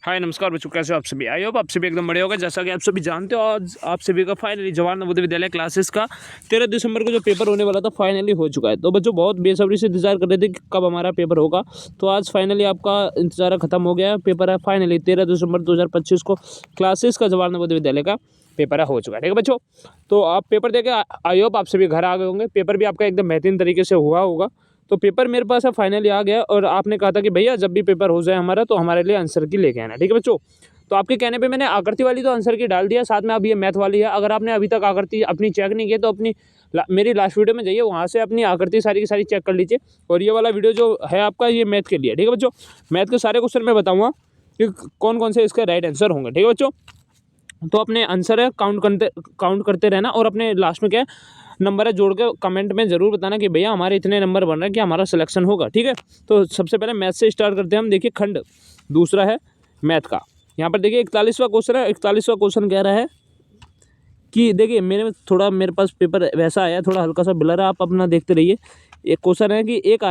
हाय नमस्कार बच्चों, कैसे हो आप सभी। आई होप आप सभी एकदम बढ़िया होगा। जैसा कि आप सभी जानते हो, आज आप सभी का फाइनली जवाहर नवोदय विद्यालय क्लासेस का 13 दिसंबर को जो पेपर होने वाला था फाइनली हो चुका है। तो बच्चों बहुत बेसब्री से इंतजार कर रहे थे कि कब हमारा पेपर होगा। तो आज फाइनली आपका इंतजार खत्म हो गया है। पेपर है फाइनली 13 दिसंबर 2025 को क्लासेस का जवाहर नवोदय विद्यालय का पेपर हो चुका है। ठीक है बच्चों, तो आप पेपर देके आई होप आप सभी घर आ गए होंगे। पेपर भी आपका एकदम बेहतरीन तरीके से हुआ होगा। तो पेपर मेरे पास है फाइनली आ गया, और आपने कहा था कि भैया जब भी पेपर हो जाए हमारा तो हमारे लिए आंसर की लेके आना। ठीक है बच्चों, तो आपके कहने पे मैंने आकृति वाली तो आंसर की डाल दिया, साथ में अब ये मैथ वाली है। अगर आपने अभी तक आकृति अपनी चेक नहीं की तो मेरी लास्ट वीडियो में जाइए, वहाँ से अपनी आकृति सारी की सारी चेक कर लीजिए। और ये वाला वीडियो जो है आपका, ये मैथ के लिए। ठीक है बच्चों, मैथ के सारे क्वेश्चन मैं बताऊँगा कि कौन कौन से इसके राइट आंसर होंगे। ठीक है बच्चों, तो अपने आंसर है काउंट करते रहना, और अपने लास्ट में क्या है नंबर है जोड़ के कमेंट में जरूर बताना कि भैया हमारे इतने नंबर बन रहे हैं कि हमारा सिलेक्शन होगा। ठीक है, तो सबसे पहले मैथ से स्टार्ट करते हैं हम। देखिए खंड दूसरा है मैथ का। यहाँ पर देखिए 41वां क्वेश्चन है। 41वां क्वेश्चन कह रहा है कि देखिए मेरे पास पेपर वैसा आया, थोड़ा हल्का सा ब्लर है, आप अपना देखते रहिए। एक क्वेश्चन है कि एक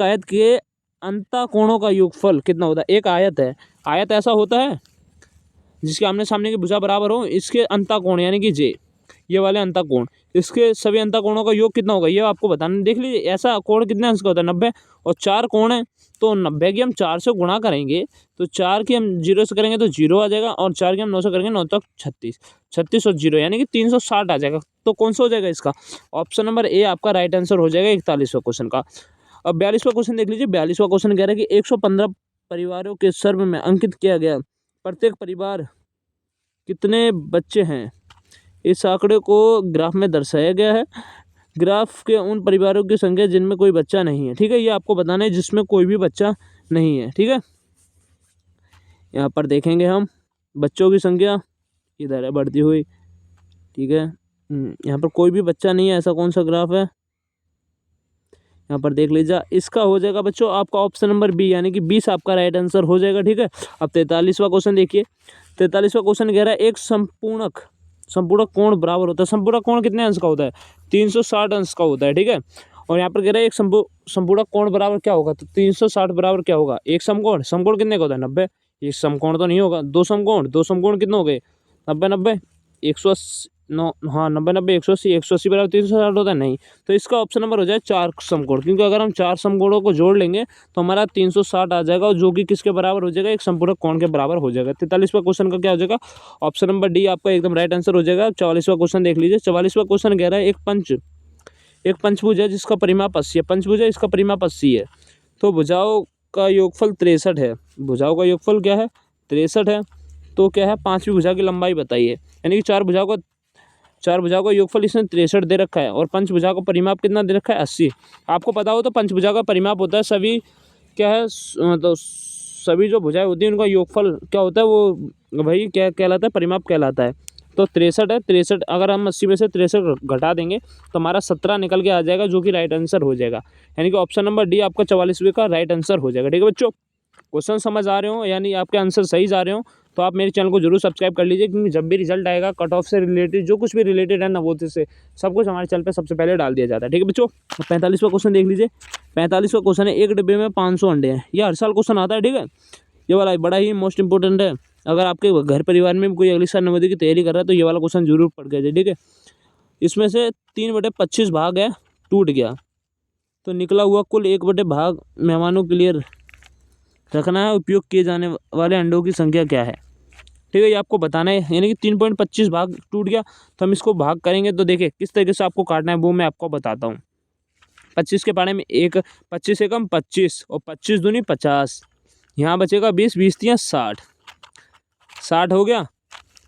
आयत के अंतःकोणों का योगफल कितना होता है। एक आयत है, आयत ऐसा होता है जिसके आमने सामने की भुजा बराबर हो, इसके अंतःकोण यानी कि जे, ये वाले अंतःकोण, इसके सभी अंतःकोणों का योग कितना होगा ये आपको बताना। देख लीजिए ऐसा कोण कितने अंश का होता है, 90, और 4 कोण है तो 90 की हम 4 से गुणा करेंगे तो 4 की हम 0 से करेंगे तो 0 आ जाएगा, और 4 की हम 9 से करेंगे 9 तक 36 और 0 यानी कि 360 आ जाएगा। तो कौन सा हो जाएगा इसका, ऑप्शन नंबर ए आपका राइट आंसर हो जाएगा 41वां क्वेश्चन का। अब 42वां क्वेश्चन देख लीजिए। 42वां क्वेश्चन कह रहा है कि 115 परिवारों के सर्व में अंकित किया गया प्रत्येक परिवार कितने बच्चे हैं, इस आंकड़े को ग्राफ में दर्शाया गया है। ग्राफ के उन परिवारों की संख्या जिनमें कोई बच्चा नहीं है। ठीक है, ये आपको बताना है जिसमें कोई भी बच्चा नहीं है। ठीक है, यहाँ पर देखेंगे हम बच्चों की संख्या इधर है बढ़ती हुई। ठीक है, यहाँ पर कोई भी बच्चा नहीं है, ऐसा कौन सा ग्राफ है, यहाँ पर देख लीजिए। इसका हो जाएगा बच्चों आपका ऑप्शन नंबर बी यानी कि 20 आपका राइट आंसर हो जाएगा। ठीक है, अब 43वां क्वेश्चन देखिए। 43वां क्वेश्चन कह रहा है एक संपूर्ण कोण बराबर होता है। संपूर्ण कोण कितने अंश का होता है, 360 अंश का होता है। ठीक है, और यहाँ पर कह रहा है एक संपूर्ण कोण बराबर क्या होगा, तो 360 बराबर क्या होगा, एक समकोण कितने का होता है, 90। एक समकोण तो नहीं होगा, दो समकोण कितने हो गए, 90 180, 90 180 बराबर 360 होता है, नहीं। तो इसका ऑप्शन नंबर हो जाए 4 समकोण, क्योंकि अगर हम 4 समकोणों को जोड़ लेंगे तो हमारा 360 आ जाएगा, और जो कि किसके बराबर हो जाएगा, एक संपूर्ण कोण के बराबर हो जाएगा। 43वां क्वेश्चन का क्या हो जाएगा, ऑप्शन नंबर डी आपका एकदम राइट आंसर हो जाएगा। 44वां क्वेश्चन देख लीजिए। 44वां क्वेश्चन कह रहा है एक पंचभुज है जिसका परिमाप 80 है। पंचभुज है, इसका परिमाप 80 है, तो भुजाओं का योगफल 63 है। भुजाओं का योगफल क्या है, 63 है। तो क्या है, पांचवी भुजा की लंबाई बताइए, यानी कि चार भुजाओं का योगफल इसने 63 दे रखा है, और पंचभुजा का परिमाप कितना दे रखा है, 80। आपको पता हो तो पंचभुजा का परिमाप होता है सभी क्या है, तो सभी जो भुजाएं होती हैं उनका योगफल क्या होता है, वो वही क्या कहलाता है, परिमाप कहलाता है। तो 63 है, 63 अगर हम 80 में से 63 घटा देंगे तो हमारा 17 निकल के आ जाएगा, जो कि राइट आंसर हो जाएगा। यानी कि ऑप्शन नंबर डी आपका 44वें का राइट आंसर हो जाएगा। ठीक है बच्चों, क्वेश्चन समझ आ रहे हो, यानी आपके आंसर सही जा रहे हो, तो आप मेरे चैनल को जरूर सब्सक्राइब कर लीजिए, क्योंकि जब भी रिजल्ट आएगा कट ऑफ से रिलेटेड जो कुछ भी रिलेटेड है नवोदय से, सब कुछ हमारे चैनल पे सबसे पहले डाल दिया जाता है। ठीक है बच्चों, 45वां क्वेश्चन देख लीजिए। 45वां क्वेश्चन है एक डिब्बे में 500 अंडे हैं। ये हर साल क्वेश्चन आता है। ठीक है, ये वाला बड़ा ही मोस्ट इंपॉर्टेंट है। अगर आपके घर परिवार में कोई अगली साल नवोदय की तैयारी कर रहा है तो ये वाला क्वेश्चन जरूर पढ़ के जाए। ठीक है, इसमें से 3/25 भाग है टूट गया, तो निकला हुआ कुल 1 भाग मेहमानों के लिए रखना है। उपयोग किए जाने वाले अंडों की संख्या क्या है। ठीक है, ये आपको बताना है, यानी कि 3.25 भाग टूट गया, तो हम इसको भाग करेंगे। तो देखिए किस तरीके से आपको काटना है वो मैं आपको बताता हूँ। 25 के पारे में 25 एकम 25, और 25 दूनी 50, यहाँ बचेगा 20, 20 तियाँ 60, 60 हो गया।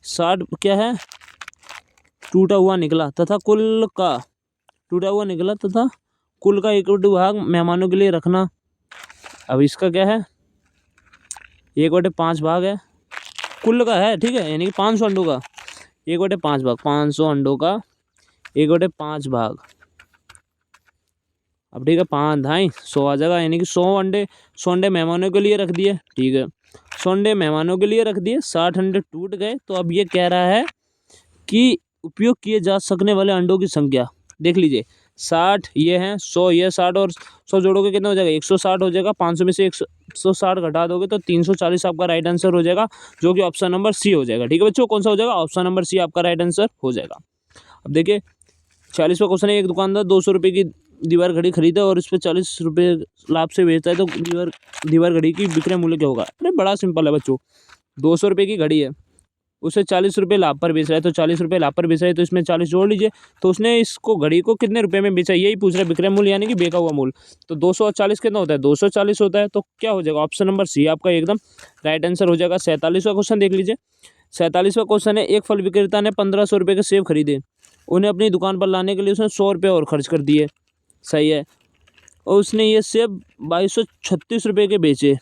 60 क्या है, टूटा हुआ निकला तथा कुल का 1 भाग मेहमानों के लिए रखना। अब इसका क्या है, 1/5 भाग है, कुल का है। ठीक है, यानी कि 500 अंडों का 1/5 भाग, 500 अंडों का 1/5 भाग। अब ठीक है, 5 ढाई 100 आ जाएगा, यानी कि 100 अंडे मेहमानों के लिए रख दिए। ठीक है, 100 अंडे मेहमानों के लिए रख दिए, 60 अंडे टूट गए। तो अब ये कह रहा है कि उपयोग किए जा सकने वाले अंडों की संख्या। देख लीजिए 60 ये हैं, 100 ये 60 और 100 जोड़ोगे कितना हो जाएगा, 160 हो जाएगा। 500 में से 160 घटा दोगे तो 340 आपका राइट आंसर हो जाएगा, जो कि ऑप्शन नंबर सी हो जाएगा। ठीक है बच्चों, कौन सा हो जाएगा, ऑप्शन नंबर सी आपका राइट आंसर हो जाएगा। अब देखिए 40वां क्वेश्चन है, एक दुकानदार 200 रुपये की दीवार घड़ी खरीदा और इस पर 40 रुपये लाभ से बेचता है, तो दीवार घड़ी की विक्रय मूल्य क्या होगा। अरे बड़ा सिंपल है बच्चों, 200 रुपये की घड़ी है, उसे 40 रुपये लाभ पर बेच रहा है, तो 40 रुपये लाभ पर बेच रहा है, तो इसमें 40 जोड़ लीजिए। तो उसने इसको घड़ी को कितने रुपए में बेचा, यही पूछ रहा है, विक्रय मूल्य यानी कि बेचा हुआ मूल्य। तो 200 और 40 कितना होता है, 240 होता है, तो क्या हो जाएगा, ऑप्शन नंबर सी आपका एकदम राइट आंसर हो जाएगा। 47वां क्वेश्चन देख लीजिए। 47वां क्वेश्चन है, एक फल विक्रेता ने 1500 रुपये के सेब खरीदे, उन्हें अपनी दुकान पर लाने के लिए उसने 100 रुपये और खर्च कर दिए, सही है, और उसने ये सेब 2236 रुपये के बेचे,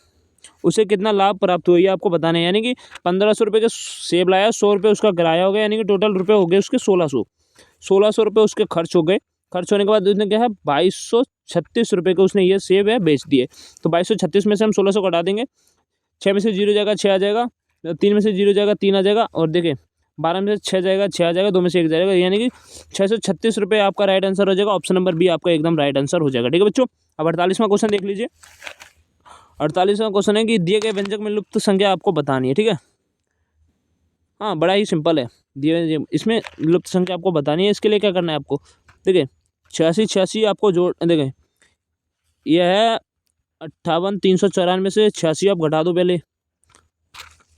उसे कितना लाभ प्राप्त हुआ ये आपको बताना है। यानी कि 1500 रुपये के सेब लाया, 100 रुपये उसका किराया हो गया, यानी कि टोटल रुपये हो गए उसके 1600 रुपये उसके खर्च हो गए। खर्च होने के बाद उसने क्या है 2236 रुपये के उसने ये सेब है बेच दिए। तो 2236 में से हम 1600 कटा देंगे, 6 में से 0 जाएगा 6 आ जाएगा, 3 में से 0 जाएगा 3 आ जाएगा, और देखिए 12 में से 6 जाएगा 6 आ जाएगा, 2 में से 1 जाएगा, यानी कि 636 रुपये आपका राइट आंसर हो जाएगा। ऑप्शन नंबर बी आपका एकदम राइट आंसर हो जाएगा। ठीक है बच्चों, अब 48वां क्वेश्चन देख लीजिए। 48वां क्वेश्चन है कि दिए गए व्यंजक में लुप्त संख्या आपको बतानी है। ठीक है, हाँ बड़ा ही सिंपल है, दिए इसमें लुप्त संख्या आपको बतानी है। इसके लिए क्या करना है आपको, देखिए 86 आपको जोड़, देखिए यह है 58,394 में से 86 आप घटा दो पहले,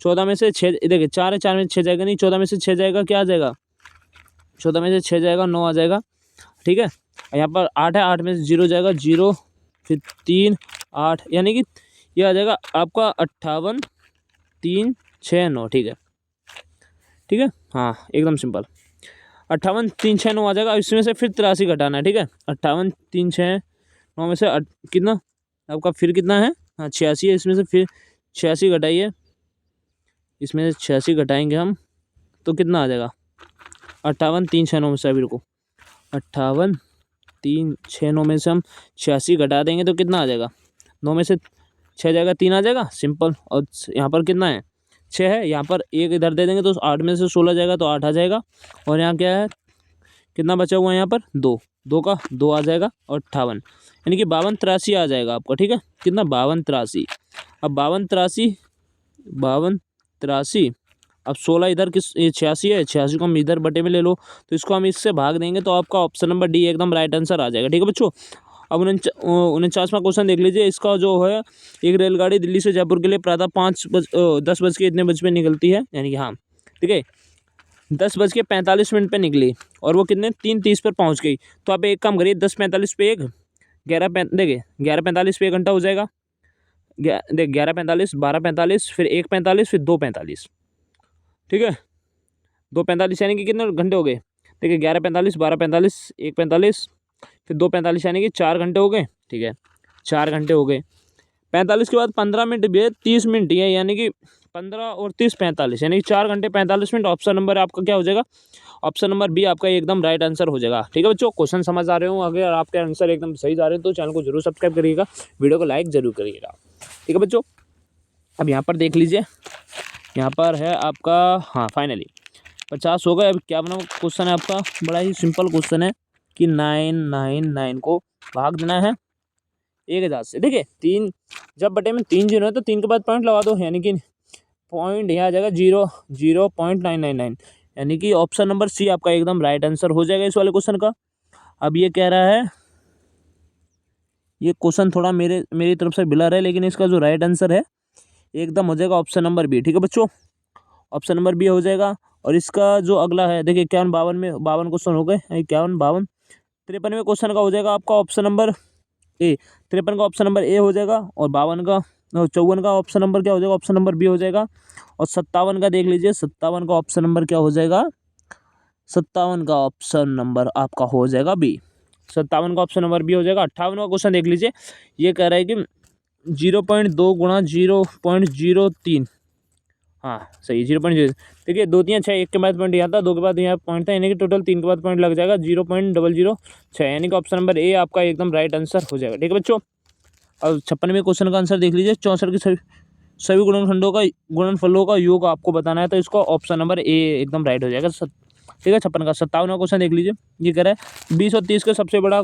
14 में से 6, देखिए 4 है, 4 में 6 जाएगा नहीं, 14 में से 6 जाएगा क्या आ जाएगा, 14 में से 6 जाएगा 9 आ जाएगा। ठीक है, यहाँ पर 8 है, 8 में से 0 जाएगा 0, फिर 3 8, यानी कि ये आ जाएगा आपका 58,369। ठीक है, ठीक है, हाँ एकदम सिंपल, 58,369 आ जाएगा। इसमें से फिर 83 घटाना है। ठीक है, 58,369 में से कितना आपका फिर कितना है, हाँ 86 है, इसमें से फिर 86 घटाइए, इसमें से 86 घटाएंगे हम तो कितना आ जाएगा, 58,369 में से अभी रुको, 58,369 में से हम 86 घटा देंगे तो कितना आ जाएगा, 9 में से 6 जाएगा 3 आ जाएगा, सिंपल। और यहाँ पर कितना है 6 है, यहाँ पर एक इधर दे देंगे तो 8 में से 16 जाएगा तो 8 आ जाएगा, और यहाँ क्या है कितना बचा हुआ है, यहाँ पर 2 का 2 आ जाएगा, और 58 यानी कि 52 आ जाएगा आपका। ठीक है, कितना 52। अब 52 अब 16 इधर किस, ये 86 है, 86 को हम इधर बटे में ले लो, तो इसको हम इससे भाग देंगे तो आपका ऑप्शन नंबर डी एकदम राइट आंसर आ जाएगा। ठीक है बच्चों, अब 49वां क्वेश्चन देख लीजिए। इसका जो है, एक रेलगाड़ी दिल्ली से जयपुर के लिए प्रातः 10 बज के इतने बजे पे निकलती है, यानी कि हाँ ठीक है 10:45 पे निकली और वो कितने 3:30 पर पहुंच गई। तो आप एक काम करिए, 10:45 पे एक, 11:45 पे 1 घंटा हो जाएगा, देख 11:45, 12:45, फिर 1:45, फिर 2:45। ठीक है, 2:45 यानी कि कितने घंटे हो गए, देखिए 11:45, 12:45, 1:45, फिर 2:45 यानी कि 4 घंटे हो गए। ठीक है, 4 घंटे हो गए। 45 के बाद 15 मिनट भी है, 30 मिनट ही है, यानी कि 15 और 30 45, यानी कि 4 घंटे 45 मिनट। ऑप्शन नंबर आपका क्या हो जाएगा, ऑप्शन नंबर बी आपका एकदम राइट आंसर हो जाएगा। ठीक है बच्चों, क्वेश्चन समझ आ रहे हो, अगर आपके आंसर एकदम सही जा रहे हैं तो चैनल को जरूर सब्सक्राइब करिएगा, वीडियो को लाइक जरूर करिएगा। ठीक है बच्चों, अब यहाँ पर देख लीजिए, यहाँ पर है आपका, हाँ फाइनली 50 हो गए। अब क्या बना क्वेश्चन है आपका, बड़ा ही सिंपल क्वेश्चन है कि 999 को भाग देना है 1000 से। देखिए 3 जब बटे में 3 जीरो है तो 3 के बाद पॉइंट लगा दो, यानी कि पॉइंट यहाँ आ जाएगा 0.999, यानी कि ऑप्शन नंबर सी आपका एकदम राइट आंसर हो जाएगा इस वाले क्वेश्चन का। अब ये कह रहा है, ये क्वेश्चन थोड़ा मेरी तरफ से बिलर है, लेकिन इसका जो राइट आंसर है एकदम हो जाएगा ऑप्शन नंबर बी। ठीक है बच्चों, ऑप्शन नंबर बी हो जाएगा। और इसका जो अगला है, देखिए 51 52 में 52 क्वेश्चन हो गए, 51 52, 53वें क्वेश्चन का हो जाएगा आपका ऑप्शन नंबर ए, 53 का ऑप्शन नंबर ए हो जाएगा, और 52 का 54 का ऑप्शन नंबर क्या हो जाएगा, ऑप्शन नंबर बी हो जाएगा। और 57 का देख लीजिए, 57 का ऑप्शन नंबर क्या हो जाएगा, 57 का ऑप्शन नंबर आपका हो जाएगा बी, 57 का ऑप्शन नंबर बी हो जाएगा। 58वां क्वेश्चन देख लीजिए, ये कह रहा है कि 0.2 गुणा 0.03, हाँ सही 0.0, देखिए 2 3 6, 1 के बाद पॉइंट यहाँ था, 2 के बाद यहाँ पॉइंट था, यानी कि टोटल 3 के बाद पॉइंट लग जाएगा 0.006, यानी कि ऑप्शन नंबर ए आपका एकदम राइट आंसर हो जाएगा। ठीक है बच्चों, और 56वें क्वेश्चन का आंसर देख लीजिए। 64 की सभी गुणनखंडों का गुणनफलों का योग आपको बताना है, तो इसका ऑप्शन नंबर ए एकदम राइट हो जाएगा। ठीक है। 56 का 57वां क्वेश्चन देख लीजिए। ये कह रहा है 20 और 30 का सबसे बड़ा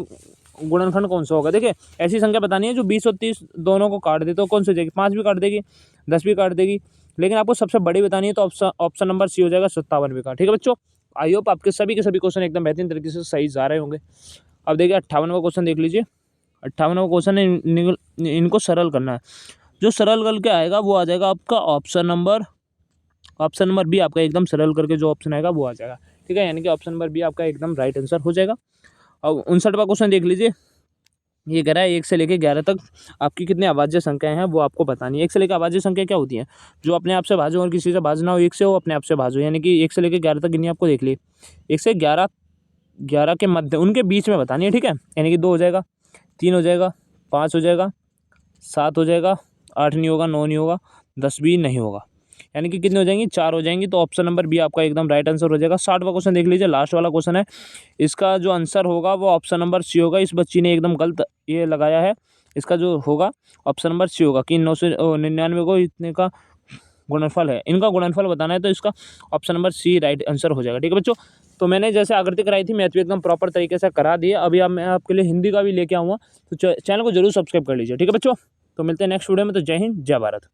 गुणनखंड कौन सा होगा। देखिए ऐसी संख्या बतानी है जो 20 और 30 दोनों को काट दे, तो कौन सी हो जाएगी, 5 भी काट देगी, 10 भी काट देगी, लेकिन आपको सबसे बड़ी बतानी है तो ऑप्शन नंबर सी हो जाएगा 57 का। ठीक है बच्चों, आई होप आपके सभी के सभी क्वेश्चन एकदम बेहतरीन तरीके से सही जा रहे होंगे। अब देखिए 58वां क्वेश्चन देख लीजिए। 58वां क्वेश्चन है, इनको सरल करना है। जो सरल करके आएगा वो आ जाएगा आपका ऑप्शन नंबर बी, आपका एकदम सरल करके जो ऑप्शन आएगा वो आ जाएगा। ठीक है, यानी कि ऑप्शन नंबर बी आपका एकदम राइट आंसर हो जाएगा। अब 59वां क्वेश्चन देख लीजिए। ये कह रहा है 1 से लेकर 11 तक आपकी कितनी अभाज्य संख्याएं हैं वो आपको बतानी है। 1 से लेकर अभाज्य संख्या क्या होती है, जो अपने आप से भाजो और किसी से भाजना हो, 1 से हो अपने आप से भाजो, यानी कि 1 से लेकर 11 तक गिनी आपको देख ली। 1 से 11 के मध्य उनके बीच में बतानी है। ठीक है, यानी कि 2 हो जाएगा, 3 हो जाएगा, 5 हो जाएगा, 7 हो जाएगा, 8 नहीं होगा, 9 नहीं होगा, 10 भी नहीं होगा, यानी कि कितनी हो जाएंगी, 4 हो जाएंगी। तो ऑप्शन नंबर बी आपका एकदम राइट आंसर हो जाएगा। 60वां क्वेश्चन देख लीजिए, लास्ट वाला क्वेश्चन है। इसका जो आंसर होगा वो ऑप्शन नंबर सी होगा। इस बच्ची ने एकदम गलत ये लगाया है, इसका जो होगा ऑप्शन नंबर सी होगा कि 999 को इतने का गुणनफल है। इनका गुणनफल बताना है तो इसका option number C right answer हो जाएगा। ठीक है बच्चों, तो मैंने जैसे आकृति कराई थी मैथ भी एकदम प्रॉपर तरीके से करा दी है। अभी अब मैं आपके लिए हिंदी का भी लेके आऊँगा, तो चैनल को जरूर सब्सक्राइब कर लीजिए। ठीक है बच्चों, तो मिलते हैं नेक्स्ट वीडियो में। तो जय हिंद, जय भारत।